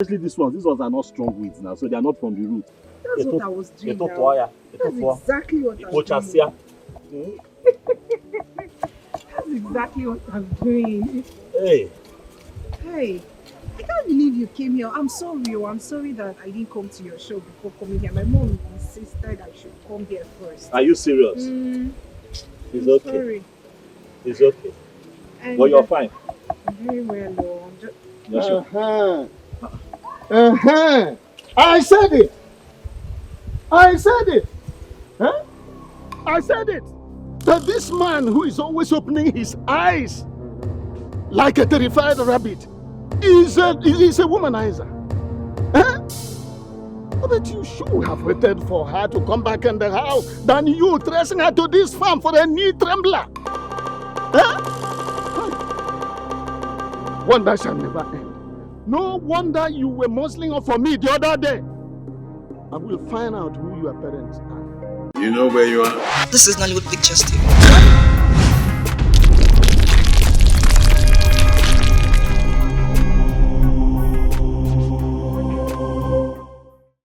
Especially these ones are not strong weeds now, so they are not from the root. That's what I was doing now. That's exactly what I'm doing. That's exactly what I'm doing. Hey. Hey, I can't believe you came here. I'm sorry. I'm sorry that I didn't come to your show before coming here. My mom insisted I should come here first. Are you serious? It's okay. Sorry. It's okay. And well, you're fine. Very well. I said it. Huh? I said it. That this man who is always opening his eyes like a terrified rabbit is a womanizer. Huh? But you should have waited for her to come back in the house than you tracing her to this farm for a knee trembler. Huh? Wonder shall never end. No wonder you were muzzling up for me the other day. I will find out who your parents are. You know where you are? This is Nollywood Pictures TV.